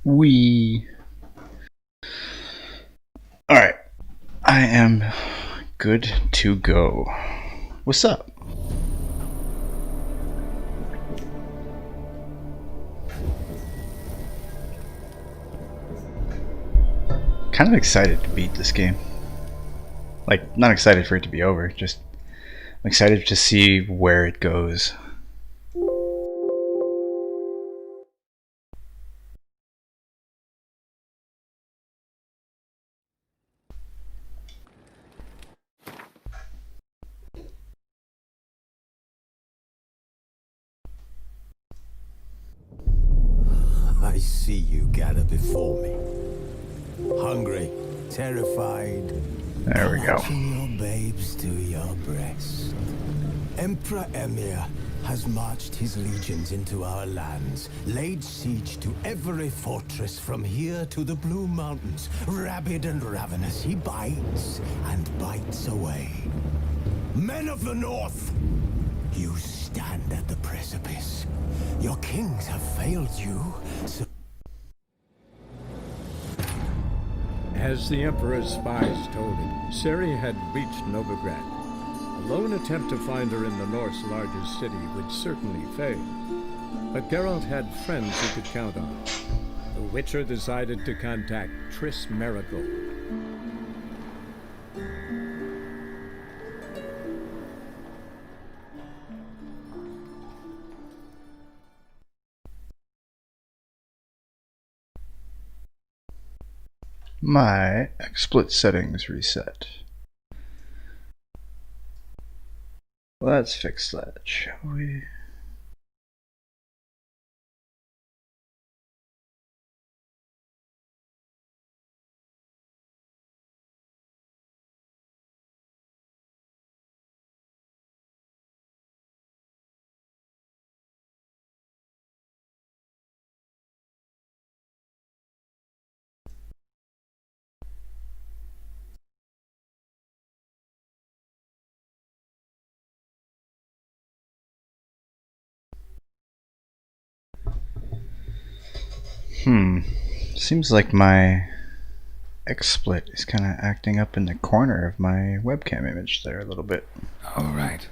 We. Alright. I am good to go. What's up? Kind of excited to beat this game. Like, not excited for it to be over, just I'm excited to see where it goes. I see you gather before me. Hungry, terrified, There we go. clutching your babes to your breast. Emperor Emir has marched his legions into our lands, laid siege to every fortress from here to the Blue Mountains. Rabid and ravenous, he bites and bites away. Men of the North, you stand at the precipice. Your kings have failed you, so... As the Emperor's spies told him, Ciri had reached Novigrad. A lone attempt to find her in the North's largest city would certainly fail. But Geralt had friends he could count on. The Witcher decided to contact Triss Merigold. My XSplit settings reset. Let's fix that, shall we? Seems like my XSplit is kind of acting up in the corner of my webcam image there a little bit. All right.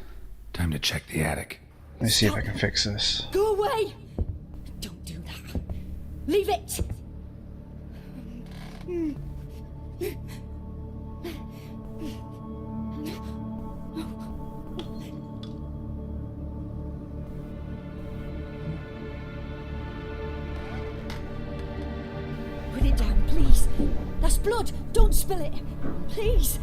Time to check the attic. Let me see if I can fix this. Go away! Don't do that. Leave it! Put it down, please. That's blood. Don't spill it. Please.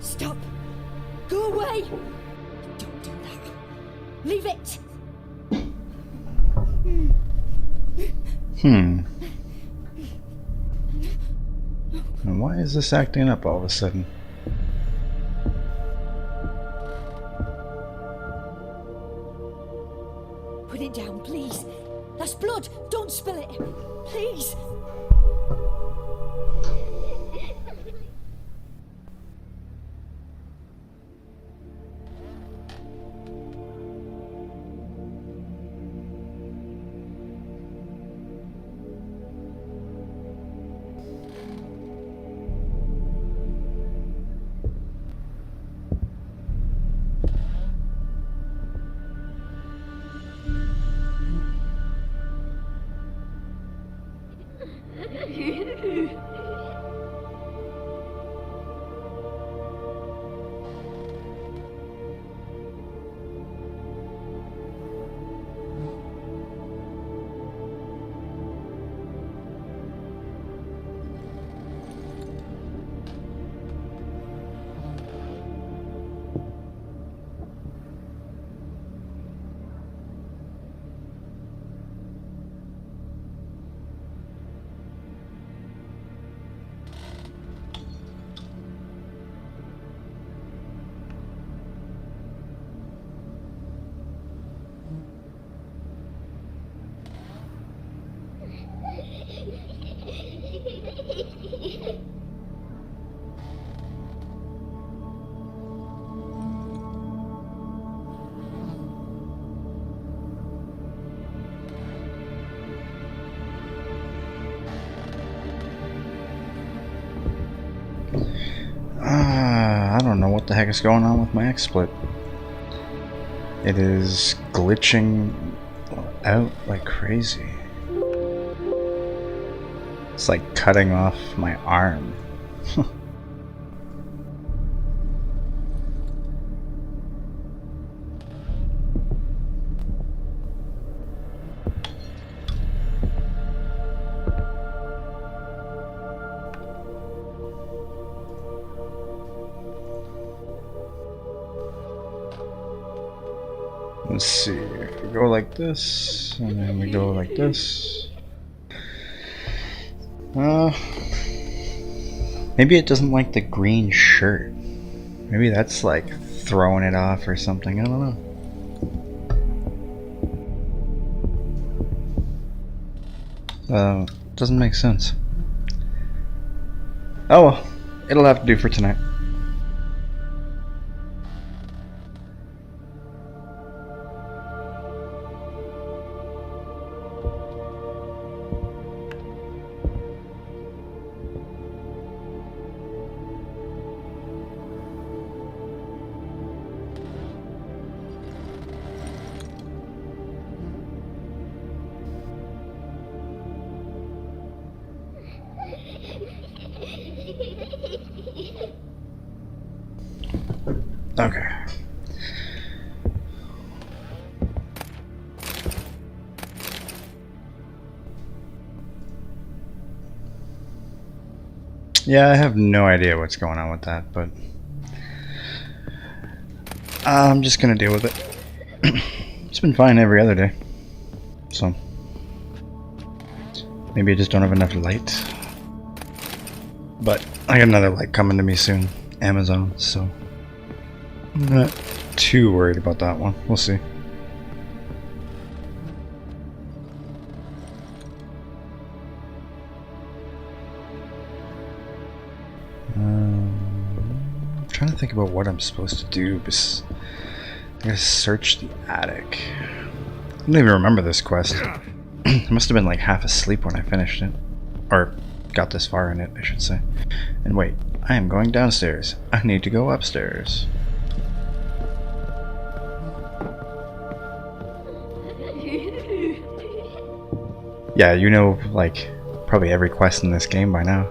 Stop. Go away. Don't do that. Leave it. And why is this acting up all of a sudden? Put it down, please. That's blood. Don't spill it. Please. what the heck is going on with my XSplit. It is glitching out like crazy. It's like cutting off my arm. Let's see, if we go like this, and then we go like this. Maybe it doesn't like the green shirt. Maybe that's like throwing it off or something, I don't know. Doesn't make sense. Oh well, it'll have to do for tonight. Okay. Yeah, I have no idea what's going on with that, but I'm just gonna deal with it. It's been fine every other day, so maybe I just don't have enough light. But I got another light coming to me soon, Amazon, so I'm not too worried about that one. We'll see. I'm trying to think about what I'm supposed to do. I gotta search the attic. I don't even remember this quest. I must have been like half asleep when I finished it. Or got this far in it, I should say. And wait, I am going downstairs. I need to go upstairs. Yeah, you know, like, probably every quest in this game by now.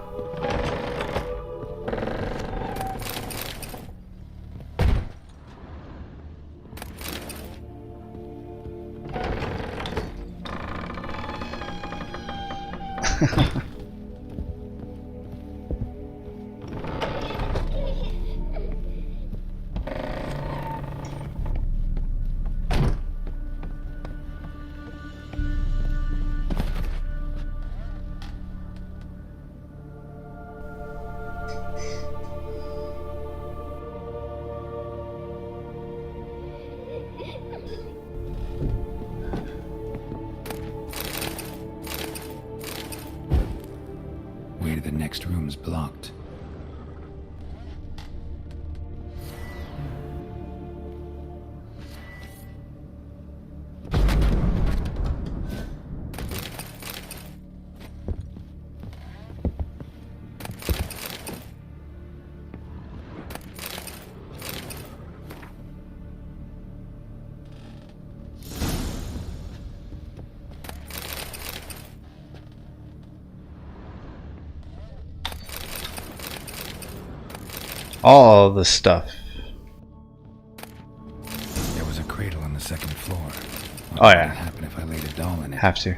Way to the next room's blocked. All the stuff. There was a cradle on the second floor. What Oh, would yeah. happen if I laid a doll in it? Have to.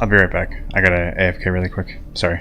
I'll be right back. I gotta AFK really quick. Sorry.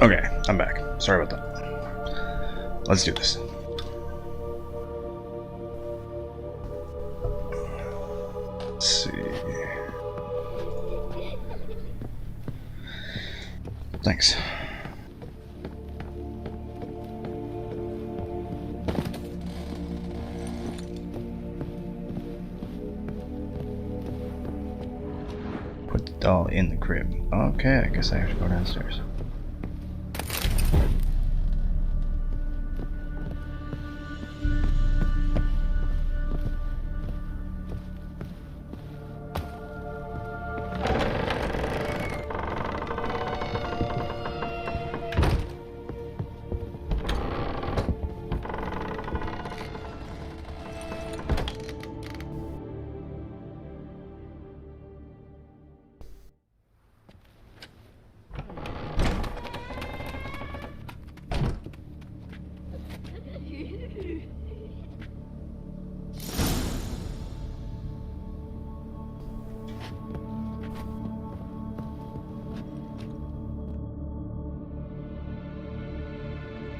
Okay, I'm back. Sorry about that. Let's do this. Let's see. Thanks. Put the doll in the crib. Okay, I guess I have to go downstairs.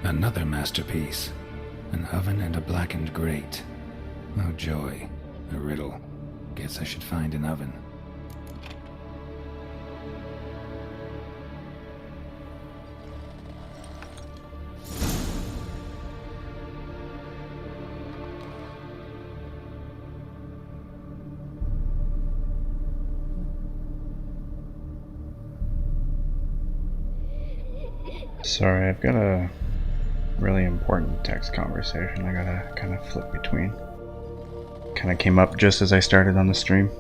Another masterpiece. An oven and a blackened grate. Oh joy. A riddle. Guess I should find an oven. Sorry, I've got a really important text conversation I gotta kind of flip between. Kind of came up just as I started on the stream.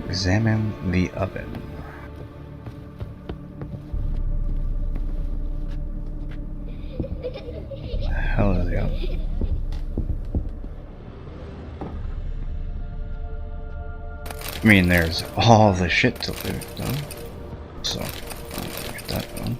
Examine the oven. The hell is the oven? I mean, there's all the shit to do done, so I'll get that done.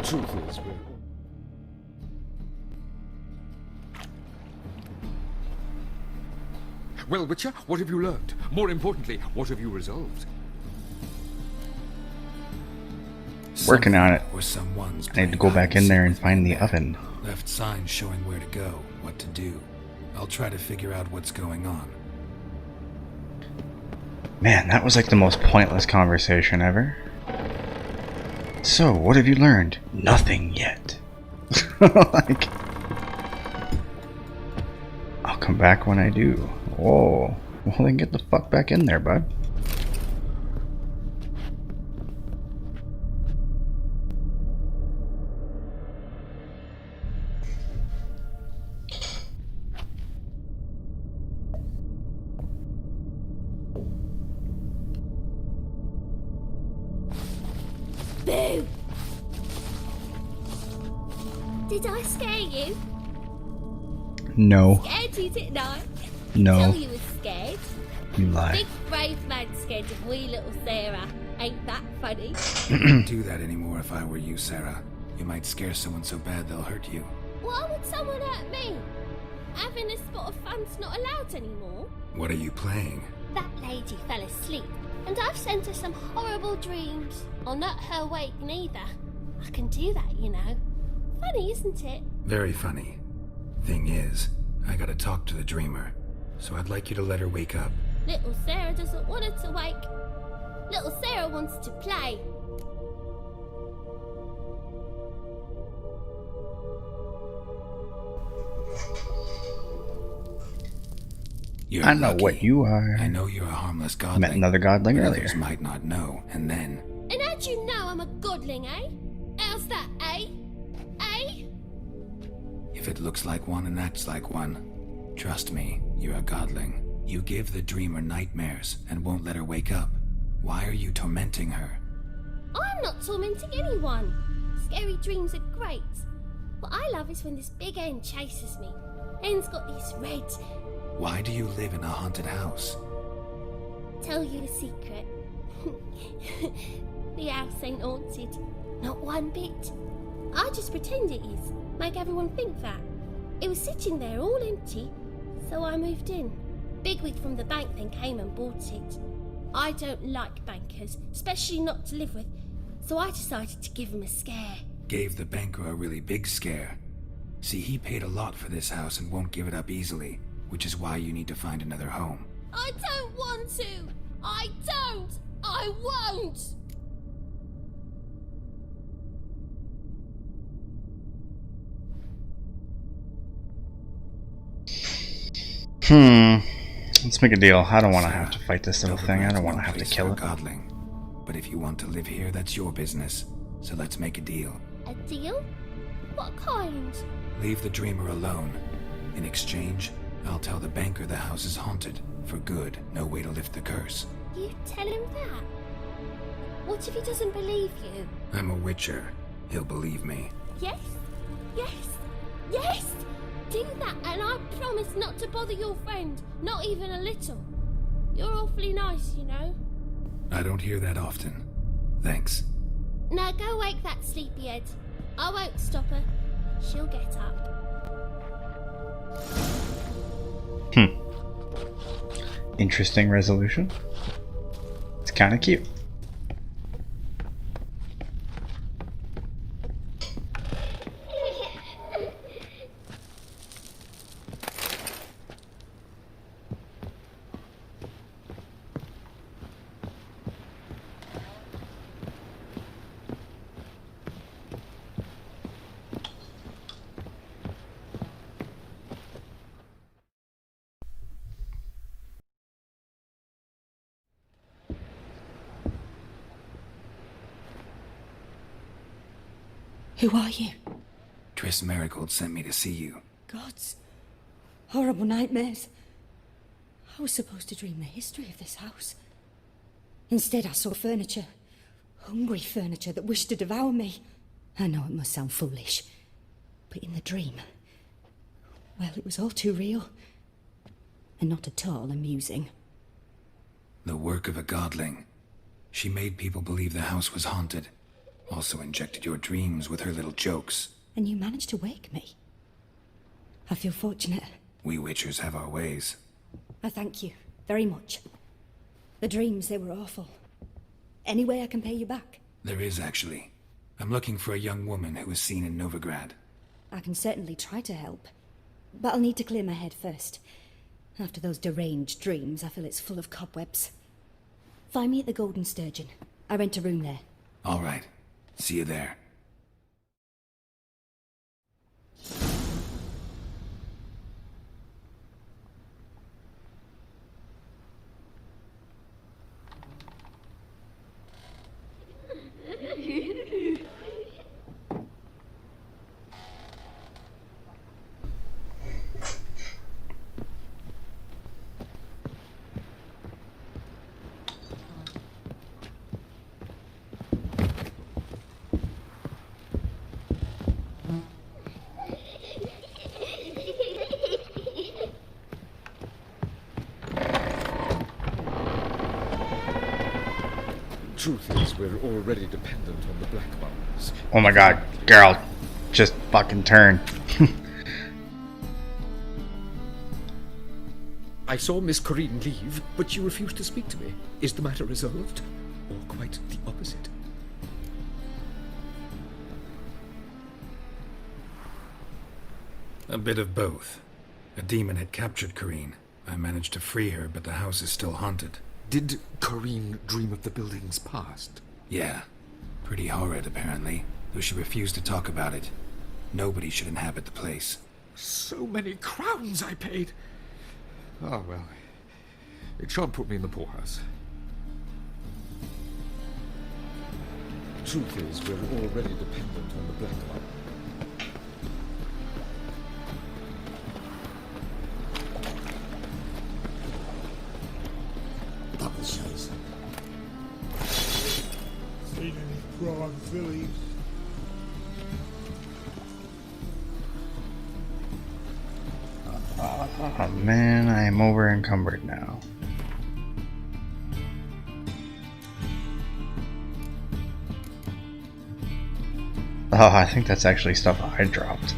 Truth is, well, Witcher, what have you learned? More importantly, what have you resolved? Working on it. Or someone's I need to go back in there and find the oven. Left signs showing where to go, what to do. I'll try to figure out what's going on. Man, that was like the most pointless conversation ever. So, what have you learned? Nothing yet. Like, I'll come back when I do. Whoa. Well, then get the fuck back in there, bud. Boo! Did I scare you? No. Scared you, didn't I? No. Tell you was scared. You lie. Big brave man scared of wee little Sarah. Ain't that funny? Wouldn't do that anymore if I were you, Sarah. You might scare someone so bad they'll hurt you. Why would someone hurt me? Having a spot of fun's not allowed anymore. What are you playing? That lady fell asleep, and I've sent her some horrible dreams. I'll not her wake neither. I can do that, you know. Funny, isn't it? Very funny. Thing is, I gotta talk to the dreamer, so I'd like you to let her wake up. Little Sarah doesn't want her to wake. Little Sarah wants to play. You're I know lucky. what you are. I know you're a harmless godling. Met another godling but earlier. Others might not know, and then... And how'd you know I'm a godling, eh? How's that, eh? Eh? If it looks like one and acts like one, trust me, you're a godling. You give the dreamer nightmares and won't let her wake up. Why are you tormenting her? I'm not tormenting anyone. Scary dreams are great. What I love is when this big hen chases me. Hen's got these red. Why do you live in a haunted house? Tell you a secret. The house ain't haunted. Not one bit. I just pretend it is. Make everyone think that. It was sitting there all empty, so I moved in. Bigwig from the bank then came and bought it. I don't like bankers, especially not to live with, so I decided to give him a scare. Gave the banker a really big scare. See, he paid a lot for this house and won't give it up easily, which is why you need to find another home. I don't want to! I don't! I won't! Let's make a deal. I don't want to have to fight this little thing. I don't want to have to Place kill for a it. godling. But if you want to live here, that's your business. So let's make a deal. A deal? What kind? Leave the dreamer alone. In exchange, I'll tell the banker the house is haunted. For good, no way to lift the curse. You tell him that? What if he doesn't believe you? I'm a witcher. He'll believe me. Yes? Yes? Yes! Do that and I promise not to bother your friend. Not even a little. You're awfully nice, you know. I don't hear that often. Thanks. Now go wake that sleepyhead. I won't stop her. She'll get up. Interesting resolution. It's kind of cute. Who are you? Triss Marigold sent me to see you. Gods. Horrible nightmares. I was supposed to dream the history of this house. Instead, I saw furniture. Hungry furniture that wished to devour me. I know it must sound foolish, but in the dream, well, it was all too real. And not at all amusing. The work of a godling. She made people believe the house was haunted. Also injected your dreams with her little jokes. And you managed to wake me. I feel fortunate. We Witchers have our ways. I thank you very much. The dreams, they were awful. Any way I can pay you back? There is, actually. I'm looking for a young woman who was seen in Novigrad. I can certainly try to help. But I'll need to clear my head first. After those deranged dreams, I feel it's full of cobwebs. Find me at the Golden Sturgeon. I rent a room there. All right. See you there. Truth is, we're already dependent on the Black Ones. Oh my god, Geralt, just fucking turn. I saw Miss Corinne leave, but she refused to speak to me. Is the matter resolved? Or quite the opposite? A bit of both. A demon had captured Corinne. I managed to free her, but the house is still haunted. Did Corinne dream of the building's past? Yeah. Pretty horrid, apparently, though she refused to talk about it. Nobody should inhabit the place. So many crowns I paid! Ah, well. It shan't put me in the poorhouse. Truth is, we're already dependent on the Black One. Seen any prime fillies? Oh man, I am over encumbered now. Oh, I think that's actually stuff I dropped.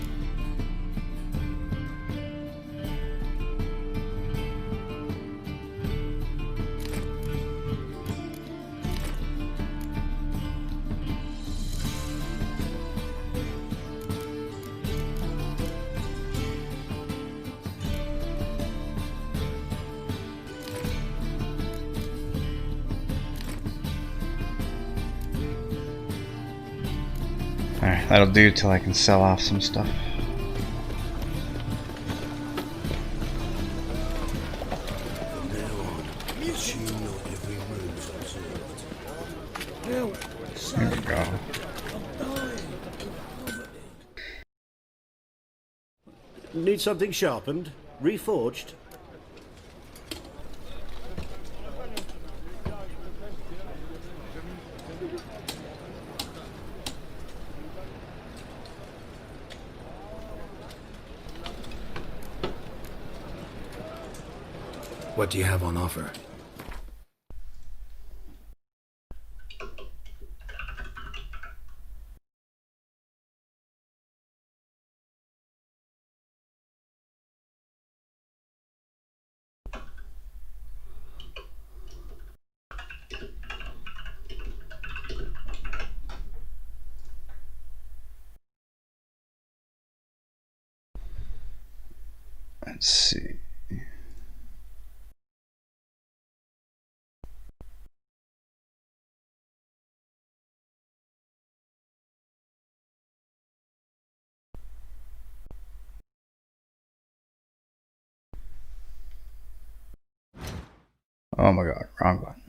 Alright, that'll do till I can sell off some stuff. There we go. Need something sharpened? Reforged? What do you have on offer? Let's see. Oh my god, wrong button.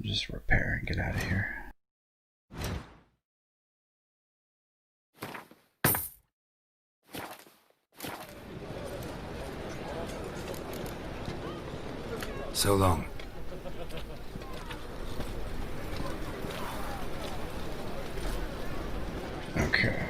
Just repair and get out of here. So long. Okay.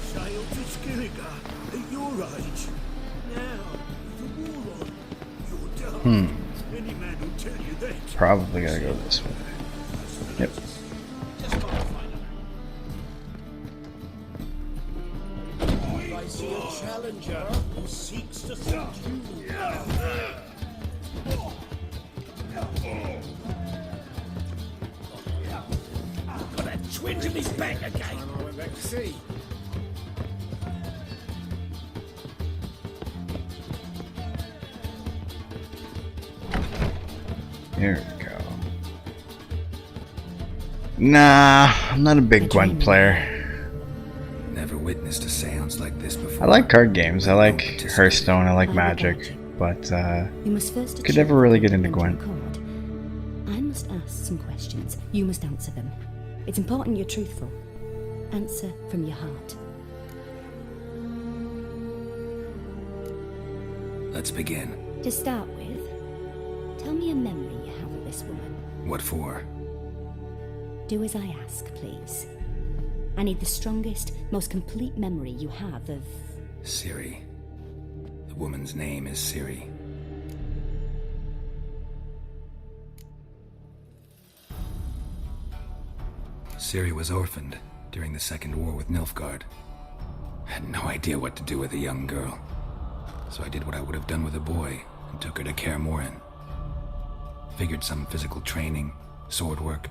Sail to Skilliga at your age. Now, with the war on, you're done. Any man will tell you that. Probably gotta go this way. Yep. I see a challenger who seeks to thwart you. Got that twinge in his back again. I went back to sea. Here we go. Nah, I'm not a big Gwent player. Never witnessed a seance like this before. I like card games. I like Hearthstone. I like Magic. But You must first could never really get into achieve Gwent. record. I must ask some questions. You must answer them. It's important you're truthful. Answer from your heart. Let's begin. To start with, tell me a memory you have of this woman. What for? Do as I ask, please. I need the strongest, most complete memory you have of... Ciri. The woman's name is Ciri. Ciri was orphaned during the Second War with Nilfgaard. I had no idea what to do with a young girl. So I did what I would have done with a boy and took her to Kaer Morhen. Figured some physical training, sword work,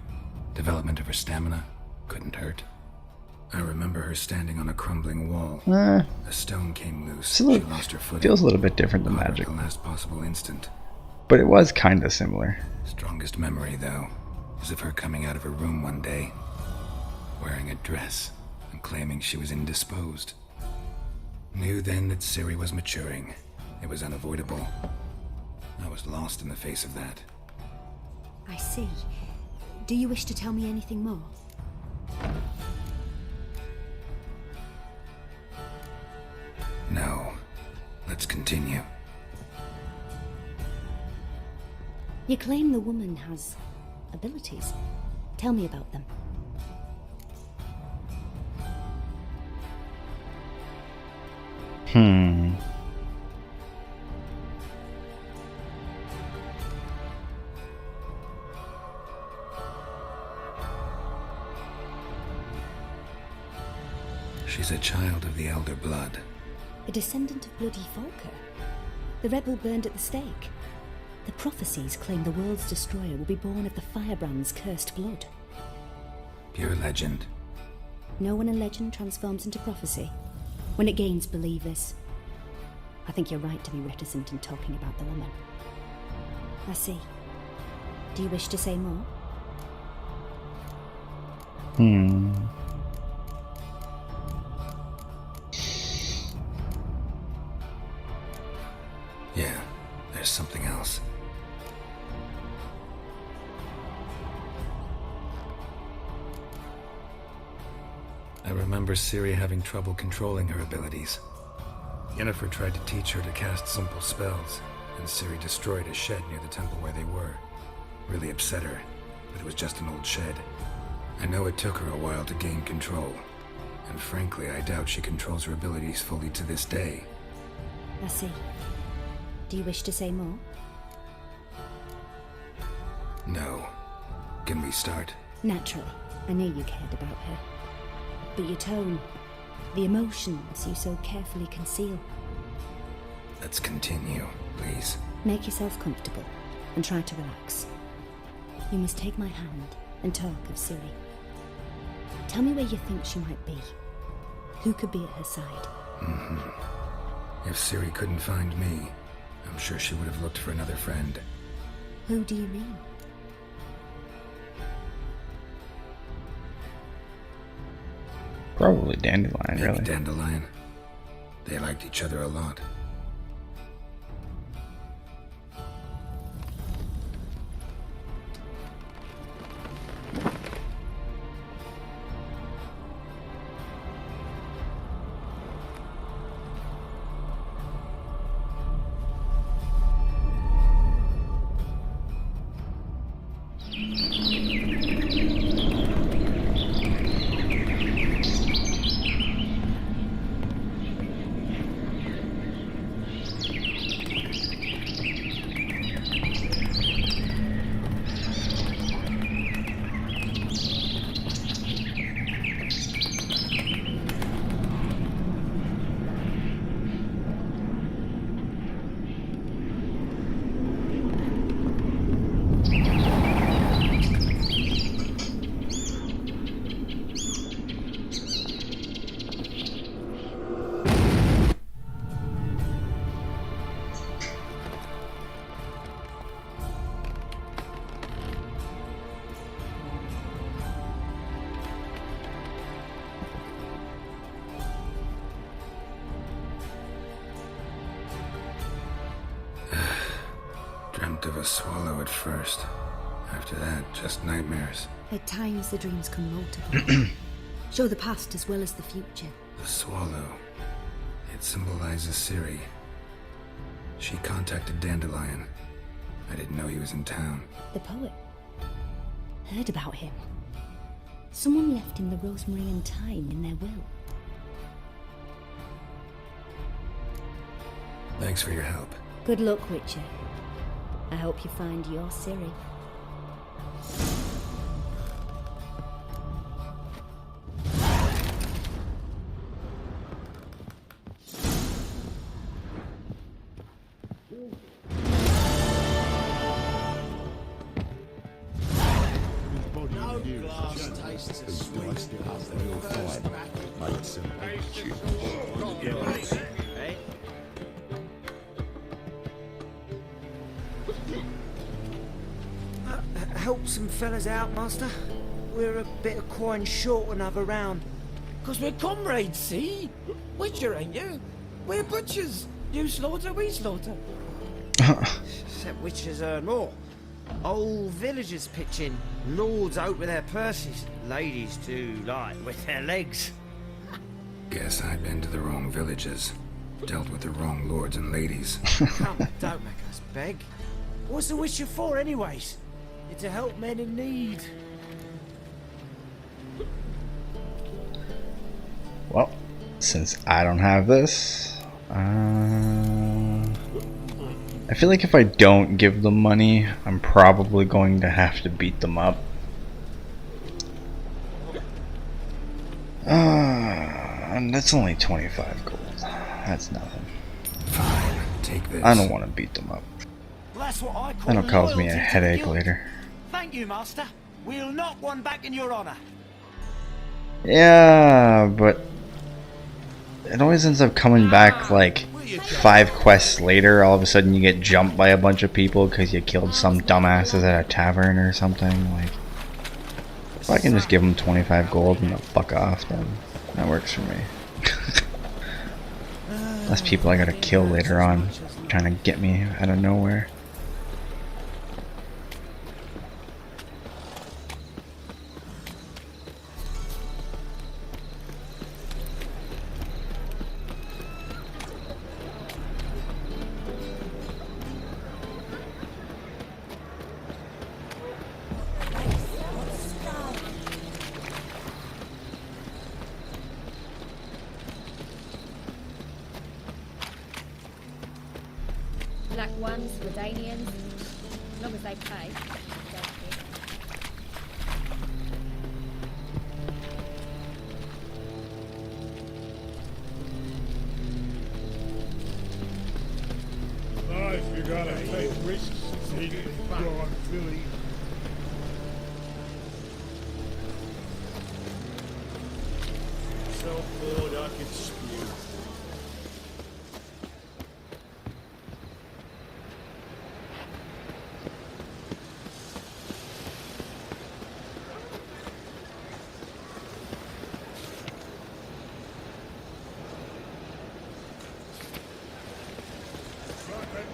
development of her stamina couldn't hurt. I remember her standing on a crumbling wall. A stone came loose. She lost her footing. Feels a little bit different than Caught her at Magic. the last possible instant. But it was kind of similar. Strongest memory, though, is of her coming out of her room one day, wearing a dress and claiming she was indisposed. Knew then that Ciri was maturing. It was unavoidable. I was lost in the face of that. I see. Do you wish to tell me anything more? No. Let's continue. You claim the woman has abilities. Tell me about them. She's a child of the Elder Blood. A descendant of bloody Volker. The rebel burned at the stake. The prophecies claim the world's destroyer will be born of the Firebrand's cursed blood. Pure legend. Know when a legend transforms into prophecy? When it gains believers. I think you're right to be reticent in talking about the woman. I see. Do you wish to say more? Yeah, there's something else. I remember Ciri having trouble controlling her abilities. Yennefer tried to teach her to cast simple spells, and Ciri destroyed a shed near the temple where they were. Really upset her, but it was just an old shed. I know it took her a while to gain control, and frankly, I doubt she controls her abilities fully to this day. I see. Do you wish to say more? No. Can we start? Naturally. I knew you cared about her. But your tone, the emotions you so carefully conceal. Let's continue, please. Make yourself comfortable and try to relax. You must take my hand and talk of Ciri. Tell me where you think she might be. Who could be at her side? If Ciri couldn't find me, I'm sure she would have looked for another friend. Who do you mean? Probably Dandelion, Maybe really. Dandelion. They liked each other a lot. Dreamt of a swallow at first. After that, just nightmares. At times the dreams come multiple. Show the past as well as the future. The swallow. It symbolizes Ciri. She contacted Dandelion. I didn't know he was in town. The poet. Heard about him. Someone left him the rosemary and thyme in their will. Thanks for your help. Good luck, Witcher. I hope you find your Ciri. Help some fellas out, master. We're a bit of coin short another round. 'Cause we're comrades, see? Witcher, ain't you? We're butchers. You slaughter, we slaughter. Except witchers earn more. Old villagers pitch in. Lords out with their purses. Ladies do like with their legs. Guess I've been to the wrong villages. Dealt with the wrong lords and ladies. Come, don't make us beg. What's the witcher for, anyways? It's to help men in need. Well, since I don't have this, I feel like if I don't give them money, I'm probably going to have to beat them up. And that's only 25 gold. That's nothing. Fine, take this. I don't want to beat them up. That's what I call That'll cause me a loyalty to the headache guild. later. Thank you, master. We'll knock one back in your honor. Yeah, but it always ends up coming back like 5 quests later. All of a sudden you get jumped by a bunch of people because you killed some dumbasses at a tavern or something. Like, if I can just give them 25 gold and they'll fuck off, then that works for me. Less people I gotta kill later on trying to get me out of nowhere. Black ones, Redanians, as long as they pay. Life, you gotta take risks. Go on, Billy. so bored I could spew.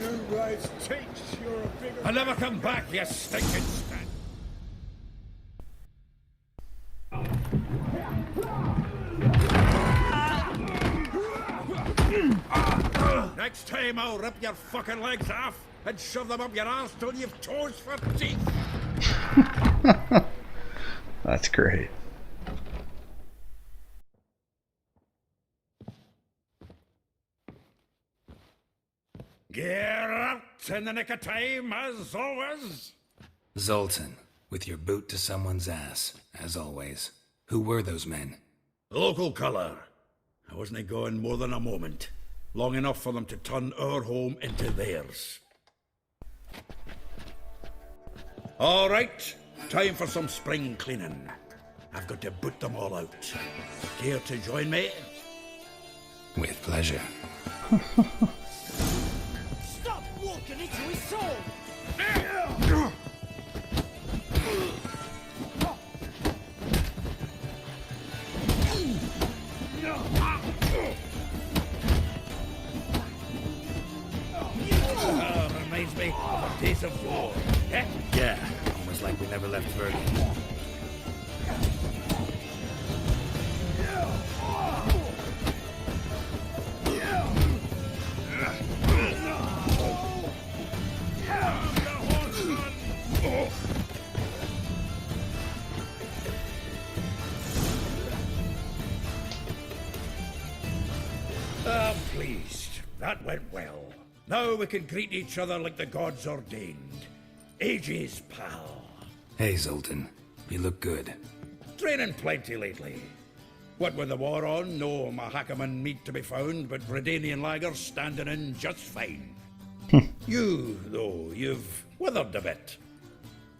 New rights takes you're a bigger. I'll never come back, you stinking spat. Next time I'll rip your fucking legs off and shove them up your arse till you've toes for teeth. That's great. Get out in the nick of time, as always. Zoltan, with your boot to someone's ass, as always. Who were those men? Local colour. I wasn't going more than a moment. Long enough for them to turn our home into theirs. All right, time for some spring cleaning. I've got to boot them all out. Care to join me? With pleasure. Stop walking into his soul! Reminds me of a days of war. Eh? Yeah, almost like we never left Vergen. I'm pleased. That went well. Now we can greet each other like the gods ordained. Ages, pal. Hey, Zoltan. You look good. Training plenty lately. What with the war on, no Mahakaman meat to be found, but Redanian lagers standing in just fine. You, though, you've withered a bit.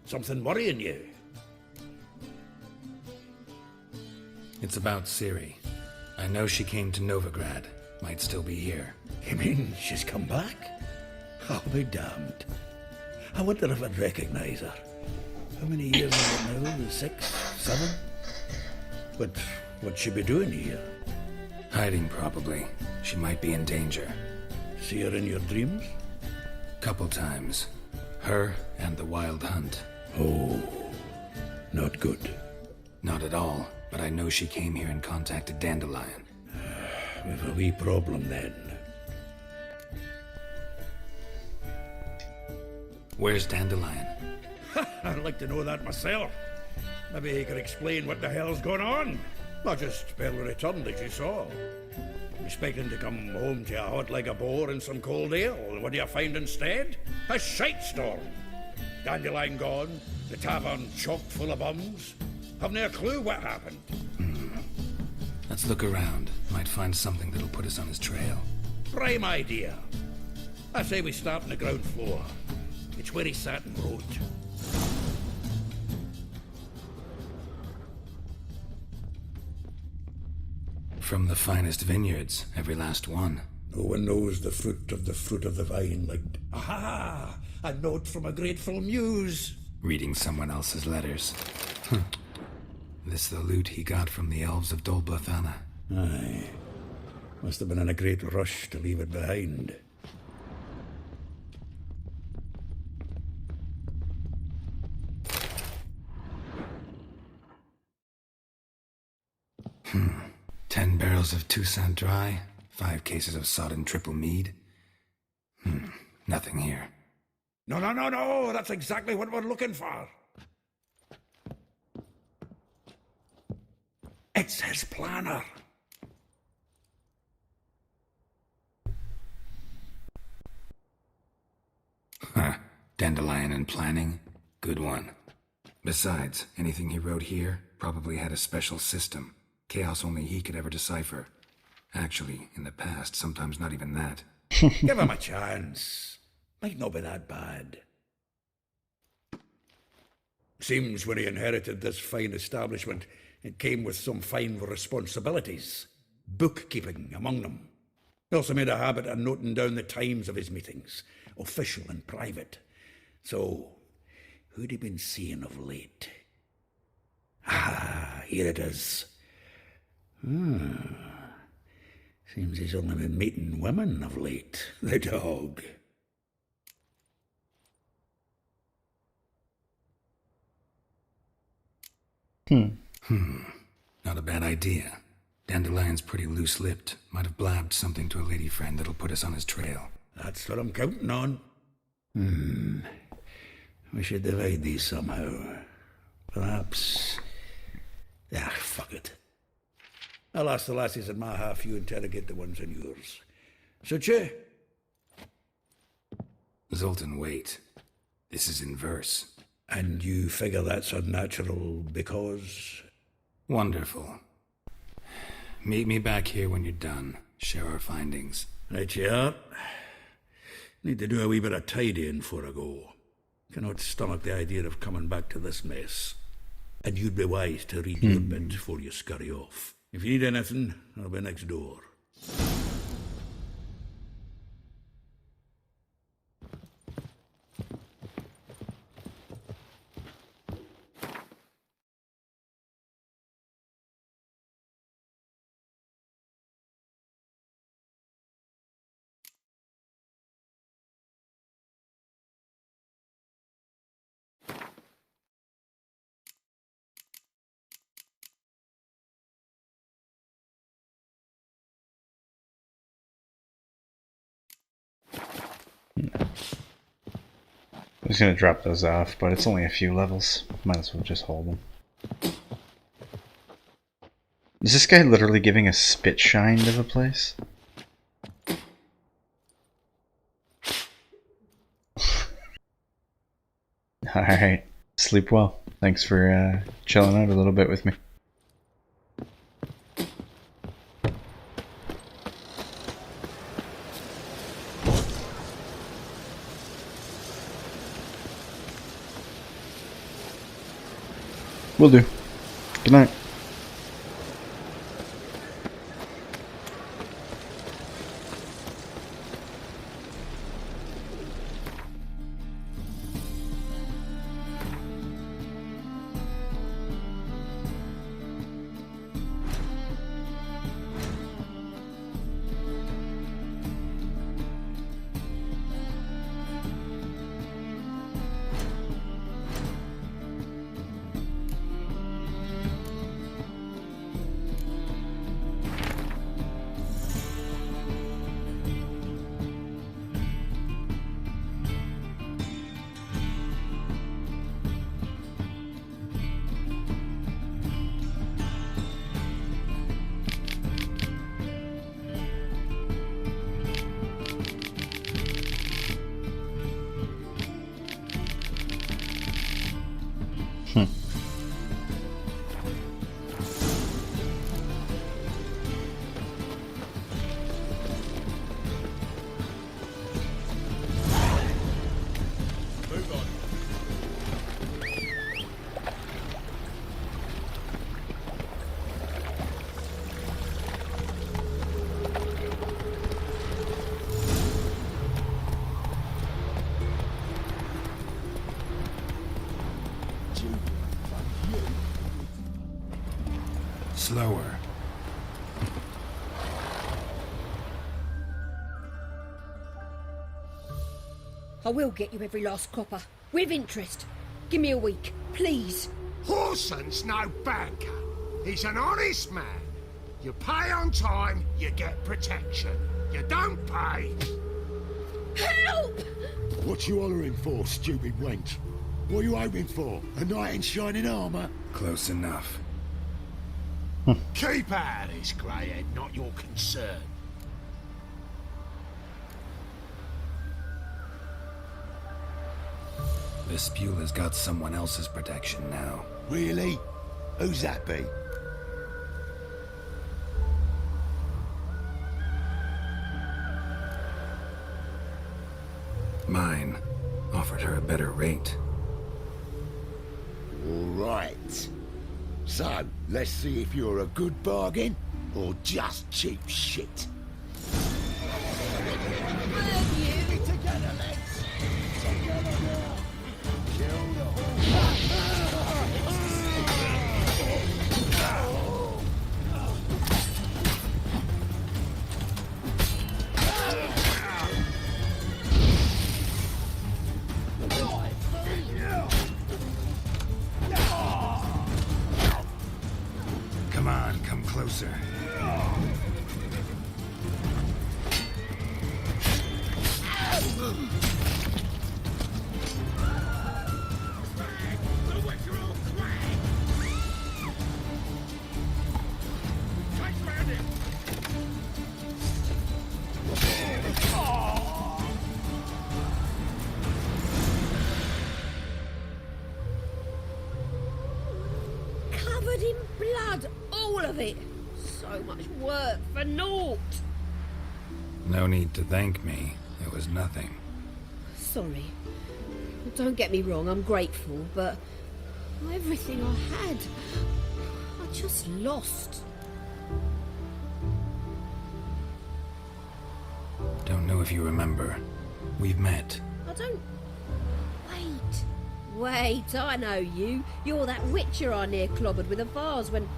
Something worrying you? It's about Ciri. I know she came to Novigrad. Might still be here. You mean she's come back? I'll be damned. I wonder if I'd recognize her. How many years is it now? 6, 7? But what'd she be doing here? Hiding, probably. She might be in danger. See her in your dreams? Couple times. Her and the Wild Hunt. Oh, not good. Not at all, but I know she came here and contacted Dandelion. We've a wee problem then. Where's Dandelion? I'd like to know that myself. Maybe he could explain what the hell's going on. Not just barely returned, as you saw. Expecting to come home to a hot like a boar and some cold ale. What do you find instead? A shite storm. Dandelion gone, the tavern chock full of bums. Haven't a clue what happened. Let's look around. Might find something that'll put us on his trail. Prime idea. I say we start on the ground floor. It's where he sat and wrote. From the finest vineyards, every last one. No one knows the fruit of the vine like... Aha! A note from a grateful muse. Reading someone else's letters. This the loot he got from the elves of Dol Blathanna. Aye. Must have been in a great rush to leave it behind. Hmm. 10 barrels of Toussaint Dry, 5 cases of sodden triple mead. Nothing here. No, that's exactly what we're looking for. It's his planner. Huh. Dandelion and planning? Good one. Besides, anything he wrote here probably had a special system. Chaos only he could ever decipher. Actually, in the past, sometimes not even that. Give him a chance. Might not be that bad. Seems when he inherited this fine establishment, it came with some fine responsibilities, bookkeeping among them. He also made a habit of noting down the times of his meetings, official and private. So, who'd he been seeing of late? Ah, here it is. Seems he's only been meeting women of late, the dog. Not a bad idea. Dandelion's pretty loose-lipped. Might have blabbed something to a lady friend that'll put us on his trail. That's what I'm counting on. We should divide these somehow. Perhaps... fuck it. I'll ask the lassies in my half, you interrogate the ones in yours. Suche? Zoltan, wait. This is in verse. And you figure that's unnatural because... Wonderful. Meet me back here when you're done. Share our findings. Right you are. Need to do a wee bit of tidying before I go. Cannot stomach the idea of coming back to this mess. And you'd be wise to read your bit before you scurry off. If you need anything, I'll be next door. I was gonna drop those off, but it's only a few levels. Might as well just hold them. Is this guy literally giving a spit shine to the place? Alright. Sleep well. Thanks for chilling out a little bit with me. Will do. Good night. Slower. I will get you every last copper. With interest. Give me a week, please. Horson's no banker. He's an honest man. You pay on time, you get protection. You don't pay... Help! What you hollering for, stupid wench? What are you hoping for? A knight in shining armour? Close enough. Keep out of this, greyhead, not your concern. This Spule has got someone else's protection now. Really? Who's that be? Mine. Offered her a better rate. So, let's see if you're a good bargain or just cheap shit. Get together, lads! Together now! Kill the Come on, come closer. Covered in blood, all of it. So much work for naught. No need to thank me. It was nothing. Sorry. Don't get me wrong, I'm grateful, but everything I had, I just lost. Don't know if you remember. We've met. I don't... Wait, I know you. You're that witcher I near clobbered with a vase when...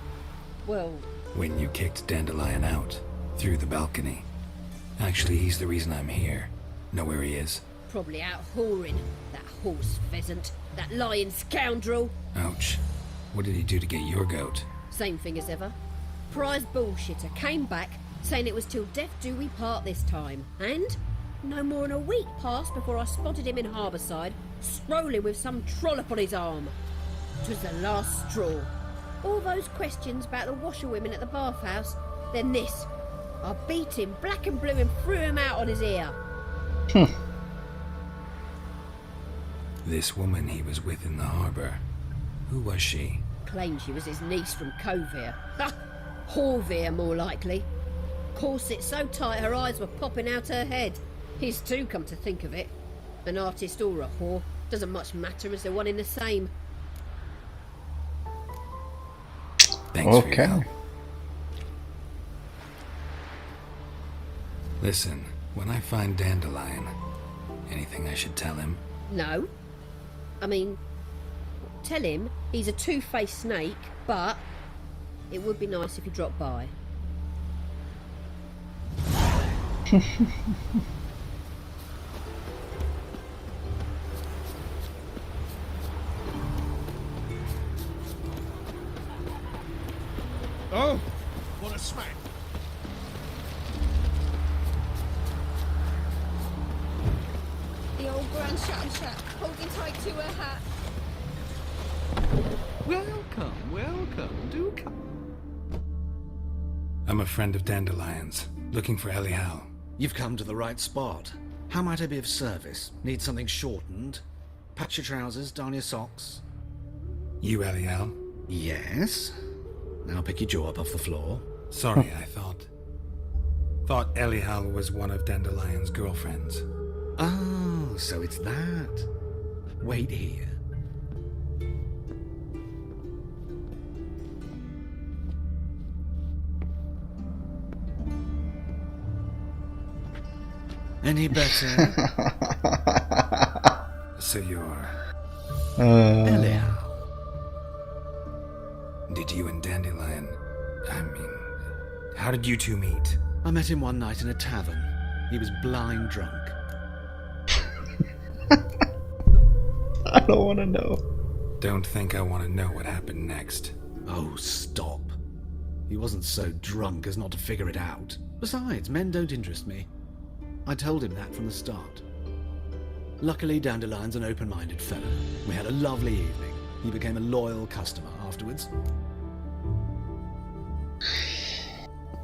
Well... When you kicked Dandelion out. Through the balcony. Actually, he's the reason I'm here. Know where he is? Probably out whoring. That horse pheasant. That lying scoundrel. Ouch. What did he do to get your goat? Same thing as ever. Prize bullshitter came back, saying it was till death do we part this time. And no more than a week passed before I spotted him in Harbourside, strolling with some trollop on his arm. 'Twas the last straw. All those questions about the washerwomen at the bathhouse, then this. I beat him black and blue and threw him out on his ear. This woman he was with in the harbour. Who was she? Claimed she was his niece from Kovir. Ha! Horvir, more likely. Corset so tight her eyes were popping out her head. His too, come to think of it. An artist or a whore. Doesn't much matter as they're one in the same. Thanks for your help. Listen, when I find Dandelion, anything I should tell him? No. I mean, tell him he's a two-faced snake, but it would be nice if he dropped by. Oh, what a smack. The old grand chat, holding tight to her hat. Welcome, do come. I'm a friend of Dandelion's, looking for Elial. You've come to the right spot. How might I be of service? Need something shortened? Patch your trousers, darn your socks. You Elial? Yes. Now pick your jaw up off the floor. Sorry, I thought Elial was one of Dandelion's girlfriends. Oh, so it's that. Wait here. Any better? So you're... Elial. Did you and Dandelion... how did you two meet? I met him one night in a tavern. He was blind drunk. I don't want to know. Don't think I want to know what happened next. Oh, stop. He wasn't so drunk as not to figure it out. Besides, men don't interest me. I told him that from the start. Luckily, Dandelion's an open-minded fellow. We had a lovely evening. He became a loyal customer afterwards.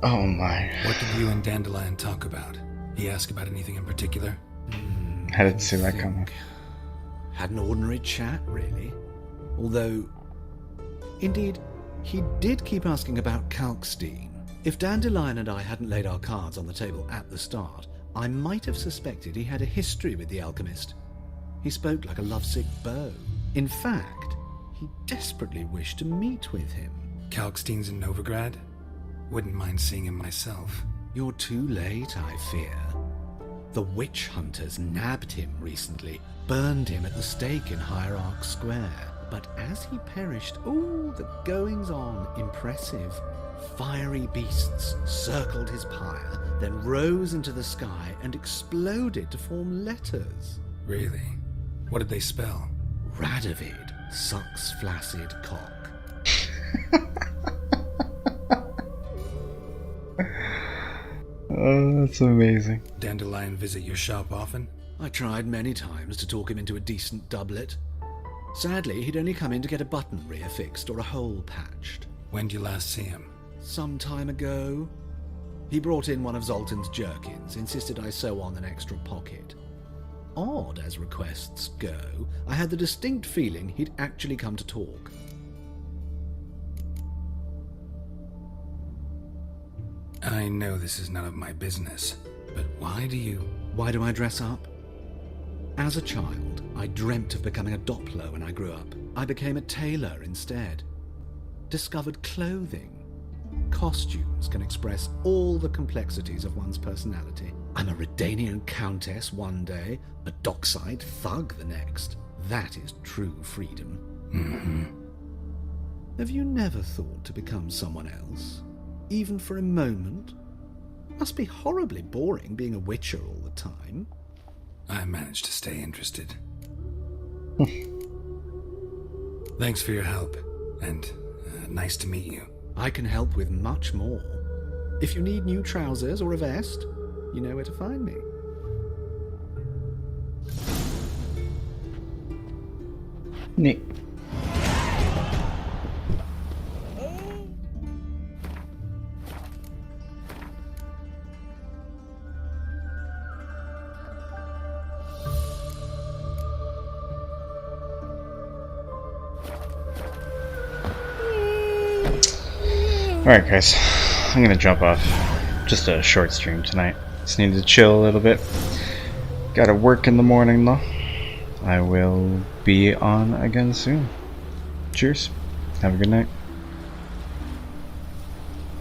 Oh my. What did you and Dandelion talk about? He asked about anything in particular? I didn't see that coming. Had an ordinary chat, really. Although, indeed, he did keep asking about Kalkstein. If Dandelion and I hadn't laid our cards on the table at the start, I might have suspected he had a history with the alchemist. He spoke like a lovesick beau. In fact, he desperately wished to meet with him. Kalkstein's in Novigrad? Wouldn't mind seeing him myself. You're too late, I fear. The witch hunters nabbed him recently, burned him at the stake in Hierarch Square. But as he perished, the goings-on, impressive. Fiery beasts circled his pyre, then rose into the sky and exploded to form letters. Really? What did they spell? Radovid sucks flaccid cock. Oh, that's amazing. Dandelion visit your shop often? I tried many times to talk him into a decent doublet. Sadly, he'd only come in to get a button reaffixed or a hole patched. When did you last see him? Some time ago. He brought in one of Zoltan's jerkins, insisted I sew on an extra pocket. Odd as requests go, I had the distinct feeling he'd actually come to talk. I know this is none of my business, but why do I dress up? As a child, I dreamt of becoming a Doppler when I grew up. I became a tailor instead. Discovered clothing. Costumes can express all the complexities of one's personality. I'm a Redanian countess one day, a dockside thug the next. That is true freedom. Mm-hmm. Have you never thought to become someone else? Even for a moment? Must be horribly boring being a witcher all the time. I managed to stay interested. Thanks for your help, and nice to meet you. I can help with much more. If you need new trousers or a vest, you know where to find me. Neat. Alright guys, I'm gonna jump off. Just a short stream tonight. Just need to chill a little bit. Gotta work in the morning though. I will be on again soon. Cheers. Have a good night.